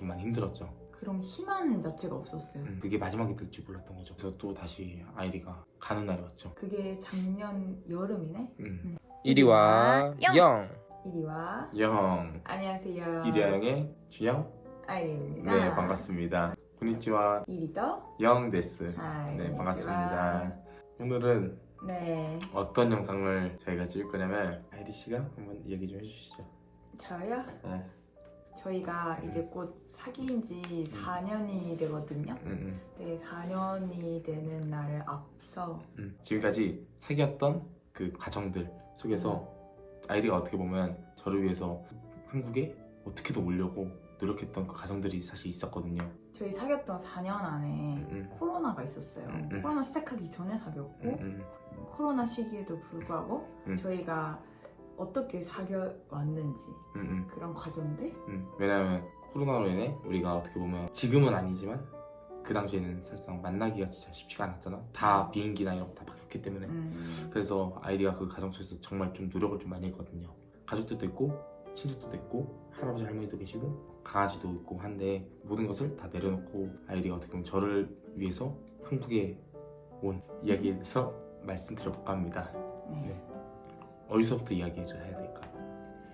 좀 많이 힘들었죠. 그런 희망 자체가 없었어요. 그게 마지막이 될지 몰랐던 거죠. 그래서 또 다시 아이리가 가는 날이 왔죠. 그게 작년 여름이네? 이리 와 영. 이리 와. 영. 안녕하세요. 이리와 영의 주영. 아이리입니다. 네, 반갑습니다. 고니치와 이리더 영 데스. 하이. 네, 반갑습니다. 오늘은 네. 어떤 영상을 저희가 찍을 거냐면 아이리 씨가 한번 이야기 좀 해주시죠. 저요? 네. 저희가 이제 곧 사귄 지 4년이 되거든요. 네, 4년이 되는 날을 앞서 지금까지 사귀었던 그 과정들 속에서 아이리가 어떻게 보면 저를 위해서 한국에 어떻게든 오려고 노력했던 그 과정들이 사실 있었거든요. 저희 사귀었던 4년 안에 코로나가 있었어요. 코로나 시작하기 전에 사귀었고 코로나 시기에도 불구하고 저희가 어떻게 사귀어 왔는지 그런 과정들? 왜냐하면 코로나로 인해 우리가 어떻게 보면 지금은 아니지만 그 당시에는 사실상 만나기가 진짜 쉽지가 않았잖아. 다 비행기나 이런 거 다 바뀌었기 때문에. 그래서 아이리가 그 과정 속에서 정말 좀 노력을 좀 많이 했거든요. 가족들도 있고 친척들도 있고 할아버지 할머니도 계시고 강아지도 있고 한데 모든 것을 다 내려놓고 아이리가 어떻게 보면 저를 위해서 한국에 온 이야기에 대해서 말씀드려볼까 합니다. 네. 어디서부터 이야기를 해야 될까?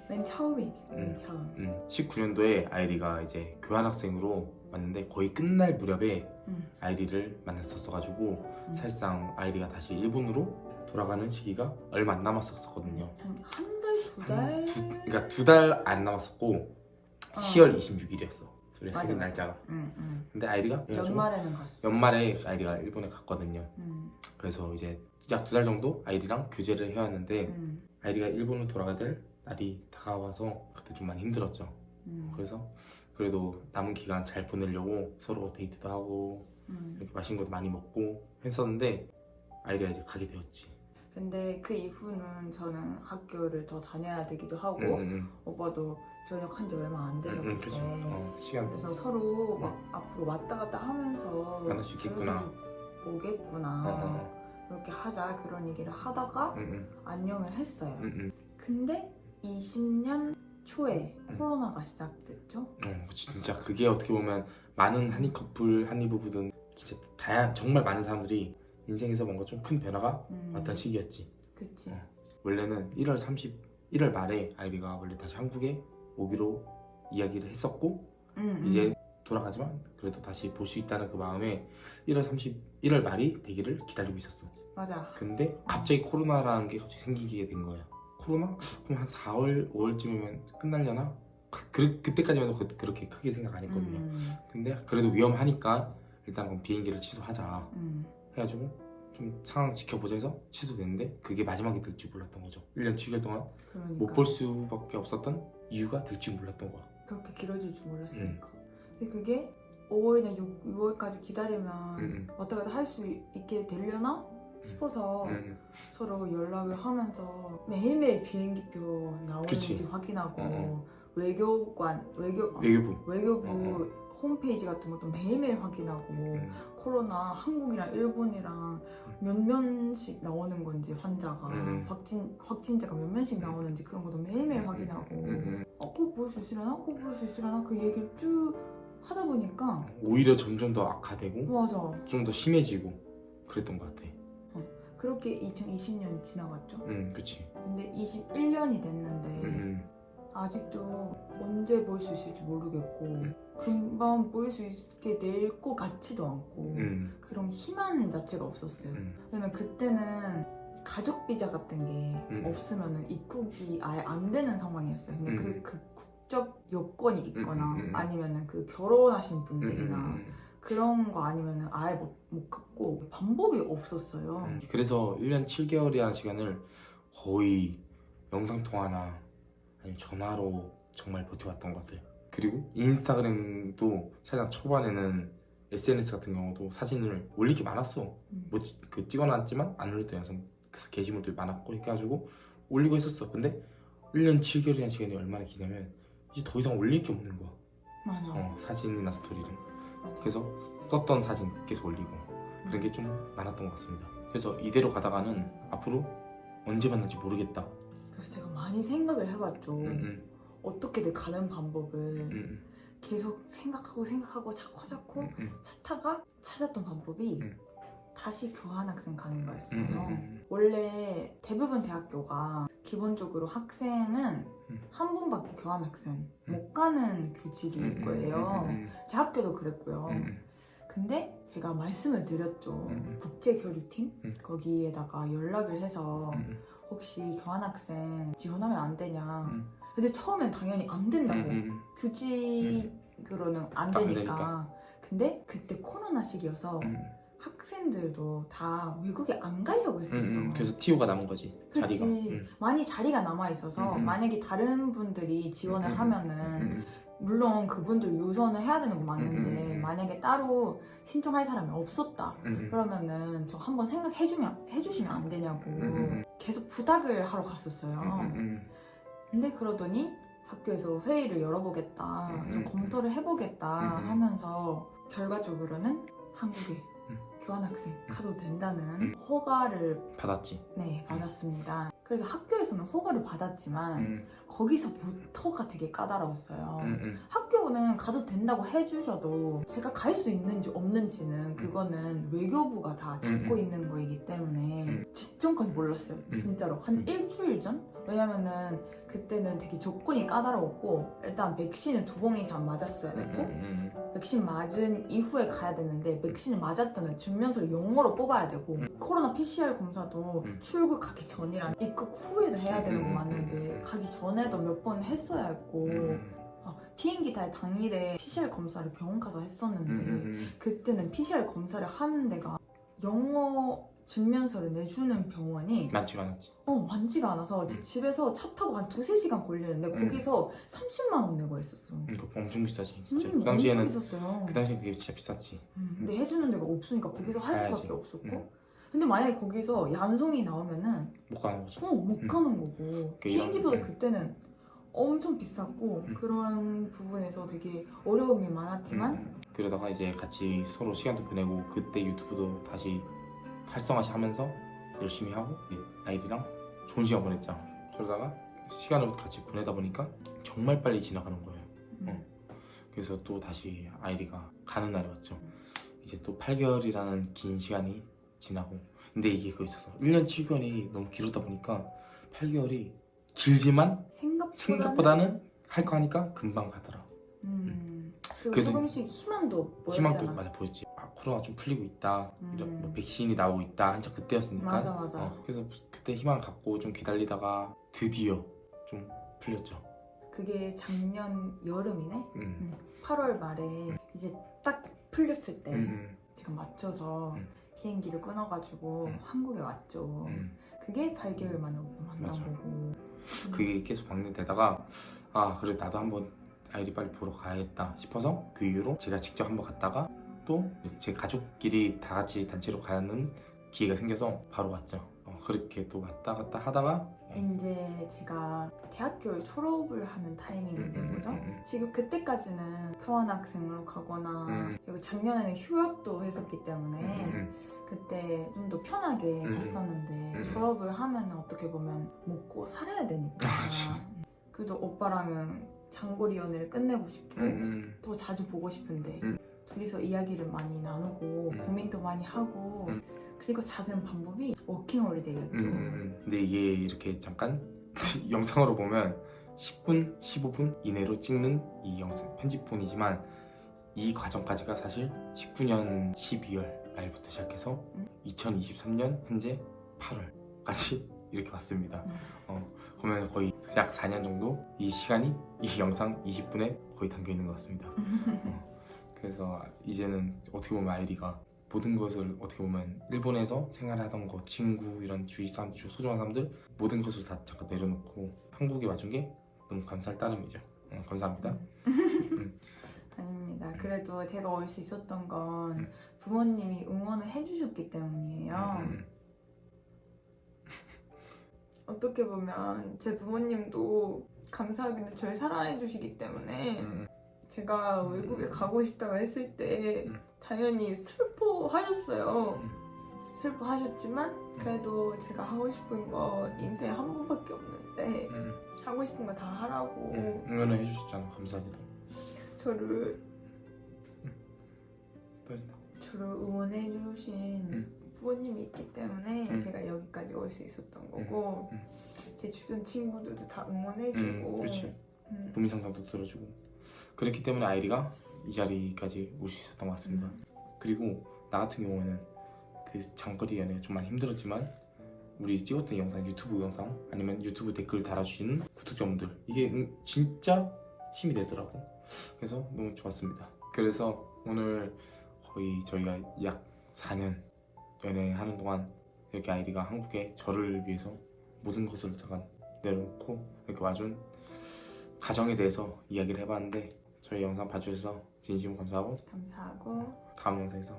맨 처음이지. 맨 처음. 19년도에 아이리가 이제 교환학생으로 왔는데 거의 끝날 무렵에 아이리를 만났었어가지고 사실상 아이리가 다시 일본으로 돌아가는 시기가 얼마 안 남았었거든요. 한 달, 두 달? 그러니까 2달 안 남았었고 10월 26일이었어. 우리 맞아, 생일 맞아. 날짜가. 응. 근데 아이리가 연말에는 갔어. 연말에 아이리가 일본에 갔거든요. 그래서 이제 약 2달 정도 아이리랑 교제를 해왔는데 아이리가 일본으로 돌아가야 될 날이 다가와서 그때 좀 많이 힘들었죠. 그래서 그래도 남은 기간 잘 보내려고 서로 데이트도 하고 이렇게 맛있는 것도 많이 먹고 했었는데 아이리가 이제 가게 되었지. 근데 그 이후는 저는 학교를 더 다녀야 되기도 하고 오빠도 전역한 지 얼마 안 돼서 그때 시간 그래서 서로 막 앞으로 왔다 갔다 하면서 만날 수 있겠구나. 자주 보겠구나 이렇게 하자 그런 얘기를 하다가 안녕을 했어요. 근데 20년 초에 코로나가 시작됐죠. 진짜 그게 어떻게 보면 많은 한인 커플, 한인 부부든 진짜 정말 많은 사람들이 인생에서 뭔가 좀 큰 변화가 왔던 시기였지. 그치. 원래는 1월 말에 아이리가 원래 다시 한국에 오기로 이야기를 했었고 이제 돌아가지만 그래도 다시 볼 수 있다는 그 마음에 1월 말이 되기를 기다리고 있었어. 맞아. 근데 갑자기 코로나라는 게 갑자기 생기게 된 거예요. 코로나? 그럼 한 4월, 5월쯤이면 끝날려나? 그때까지만 해도 그렇게 크게 생각 안 했거든요. 근데 그래도 위험하니까 일단 그럼 비행기를 취소하자 해가지고 좀 상황 지켜보자 해서 취소됐는데 그게 마지막이 될지 몰랐던 거죠. 1년 7개월 동안 그러니까. 못 볼 수밖에 없었던 이유가 될지 몰랐던 거야. 그렇게 길어질 줄 몰랐으니까. 근데 그게 5월이나 6월까지 기다리면 왔다 갔다 할 수 있게 되려나 싶어서 서로 연락을 하면서 매일매일 비행기표 나오는지 확인하고 외교부 홈페이지 같은 것도 매일매일 확인하고 코로나 한국이랑 일본이랑 몇 명씩 나오는 건지 환자가 확진자가 몇 명씩 나오는지 그런 것도 매일매일 확인하고 꼭 볼 수 있으려나? 꼭 볼 수 있으려나? 그 얘기를 쭉 하다 보니까 오히려 점점 더 악화되고 맞아. 좀 더 심해지고 그랬던 것 같아. 그렇게 2020년이 지나갔죠. 그치. 근데 21년이 됐는데 아직도 언제 볼 수 있을지 모르겠고 금방 볼 수 있게 될 것 같지도 않고 그런 희망 자체가 없었어요. 왜냐면 그때는 가족 비자 같은 게 없으면 입국이 아예 안 되는 상황이었어요. 근데 그 국적 여건이 있거나 아니면은 그 결혼하신 분들이나 그런 거 아니면은 아예 못 갔고 방법이 없었어요. 그래서 1년 7개월이라는 시간을 거의 영상통화나 아니면 전화로 정말 버텨왔던 것 같아요. 그리고 인스타그램도 사실 초반에는 SNS 같은 경우도 사진을 올릴 게 많았어. 뭐 찍어놨지만 안 올렸던 영상 게시물들이 많았고 해가지고 올리고 했었어. 근데 1년 7개월이라는 시간이 얼마나 기냐면 이제 더 이상 올릴 게 없는 거야. 맞아. 사진이나 스토리를. 그래서 썼던 사진 계속 올리고 그런 게 좀 많았던 것 같습니다. 그래서 이대로 가다가는 앞으로 언제 만날지 모르겠다. 그래서 제가 많이 생각을 해봤죠. 어떻게든 가는 방법을. 계속 생각하고 찾고 찾다가 찾았던 방법이 다시 교환학생 가는 거였어요. 원래 대부분 대학교가 기본적으로 학생은 한 번밖에 교환학생 못 가는 규칙일 거예요. 제 학교도 그랬고요. 근데 제가 말씀을 드렸죠. 국제교류팀 거기에다가 연락을 해서 혹시 교환학생 지원하면 안 되냐. 근데 처음엔 당연히 안 된다고. 규칙으로는 안 되니까. 근데 그때 코로나 시기여서 학생들도 다 외국에 안 가려고 했었어. 그래서 TO가 남은 거지. 그치. 자리가. 많이 자리가 남아 있어서 만약에 다른 분들이 지원을 하면은 물론 그분들 유선을 해야 되는 거 맞는데 만약에 따로 신청할 사람이 없었다 그러면은 저 한번 해주시면 안 되냐고 계속 부탁을 하러 갔었어요. 근데 그러더니 학교에서 회의를 열어보겠다, 좀 검토를 해보겠다 하면서 결과적으로는 한국에 교환학생 가도 된다는 허가를 받았지. 네, 받았습니다. 그래서 학교에서는 허가를 받았지만 거기서부터가 되게 까다로웠어요. 학교는 가도 된다고 해주셔도 제가 갈 수 있는지 없는지는 그거는 외교부가 다 잡고 있는 거이기 때문에 직전까지 몰랐어요. 진짜로 한 일주일 전? 왜냐면은 그때는 되게 조건이 까다로웠고 일단 백신을 2번 이상 맞았어야 됐고 백신 맞은 이후에 가야 되는데 백신을 맞았다는 증명서를 영어로 뽑아야 되고 코로나 PCR 검사도 출국 가기 전이랑 입국 후에도 해야 되는 거 맞는데 가기 전에도 몇 번 했어야 했고 비행기 탈 당일에 PCR 검사를 병원 가서 했었는데 그때는 PCR 검사를 하는 데가 영어 증명서를 내주는 병원이 많지가 않았지. 많지가 않아서 제 집에서 차 타고 한 2-3시간 걸리는데 거기서 30만 원 내고 했었어. 그거 엄청 비싸지 진짜. 그 엄청 당시에는 비쌌어요. 그 당시엔 그게 진짜 비쌌지. 근데 해주는 데가 없으니까 거기서 할 가야지. 수밖에 없었고 근데 만약에 거기서 양성이 나오면은 못 가는 거지. 못 가는 거고 비행기표도 그때는 엄청 비쌌고 그런 부분에서 되게 어려움이 많았지만 그러다가 이제 같이 서로 시간도 보내고 그때 유튜브도 다시 활성화하면서 열심히 하고 아이들이랑 좋은 시간 보냈죠. 그러다가 시간을 같이 보내다 보니까 정말 빨리 지나가는 거예요. 그래서 또 다시 아이리가 가는 날이 왔죠. 이제 또 8개월이라는 긴 시간이 지나고 근데 이게 그거 있어서 1년 7개월이 너무 길었다 보니까 8개월이 길지만 생각보다는 할 거 하니까 금방 가더라. 그리고 그래도 조금씩 희망도 보였잖아. 희망도 맞아 보였지. 코로나 좀 풀리고 있다, 이런 뭐 백신이 나오고 있다 한참 그때였으니까. 맞아. 그래서 그때 희망 갖고 좀 기다리다가 드디어 좀 풀렸죠. 그게 작년 여름이네. 8월 말에 이제 딱 풀렸을 때 제가 맞춰서 비행기를 끊어가지고 한국에 왔죠. 그게 8개월 만에 오빠 만난 거고. 그게 계속 막내되다가 그래 나도 한번 아이리 빨리 보러 가야겠다 싶어서 그 이후로 제가 직접 한번 갔다가 또 제 가족끼리 다 같이 단체로 가는 기회가 생겨서 바로 왔죠. 그렇게 또 왔다 갔다 하다가 이제 제가 대학교를 졸업을 하는 타이밍인데 그죠? 지금 그때까지는 교환학생으로 가거나 그리고 작년에는 휴학도 했었기 때문에 그때 좀 더 편하게 갔었는데 졸업을 하면 어떻게 보면 먹고 살아야 되니까 그래도 오빠랑은 장거리 연애를 끝내고 싶고 더 자주 보고 싶은데 둘이서 이야기를 많이 나누고 고민도 많이 하고 그리고 찾은 방법이 워킹홀리데이였죠. 근데 이게 이렇게 잠깐 영상으로 보면 10분, 15분 이내로 찍는 이 영상 편집본이지만 이 과정까지가 사실 19년 12월 말부터 시작해서 2023년 현재 8월까지 이렇게 왔습니다. 보면 거의 약 4년 정도 이 시간이 이 영상 20분에 거의 담겨 있는 것 같습니다. 그래서 이제는 어떻게 보면 아이리가 모든 것을 어떻게 보면 일본에서 생활하던 거 친구 이런 주위 사람 소중한 사람들 모든 것을 다 잠깐 내려놓고 한국에 와준 게 너무 감사할 따름이죠. 감사합니다. 아닙니다. 그래도 제가 올 수 있었던 건 부모님이 응원을 해주셨기 때문이에요. 어떻게 보면 제 부모님도 감사하게도 저를 사랑해 주시기 때문에 제가 외국에 가고 싶다고 했을 때 당연히 슬퍼하셨어요. 슬퍼하셨지만 그래도 제가 하고 싶은 거 인생에 한 번밖에 없는데 하고 싶은 거 다 하라고 응원을 해주셨잖아. 감사하게도. 저를 떨린다. 응원해주신 부모님이 있기 때문에 제가 여기까지 올 수 있었던 거고 제 주변 친구들도 다 응원해주고 그렇지. 고민 상담도 들어주고 그랬기 때문에 아이리가 이 자리까지 올 수 있었던 것 같습니다. 그리고 나 같은 경우에는 그 장거리 연애가 좀 많이 힘들었지만 우리 찍었던 영상, 유튜브 영상 아니면 유튜브 댓글 달아주시는 구독자분들 이게 진짜 힘이 되더라고. 그래서 너무 좋았습니다. 그래서 오늘 거의 저희가 약 4년 연애하는 동안 이렇게 아이리가 한국에 저를 위해서 모든 것을 잠깐 내려놓고 이렇게 와준 가정에 대해서 이야기를 해봤는데 저희 영상 봐주셔서 진심으로 감사하고 다음 영상에서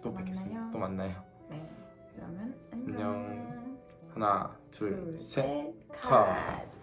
또 뵙겠습니다. 또 만나요. 네, 그러면 안녕. 안녕. 하나, 둘, 셋, 컷.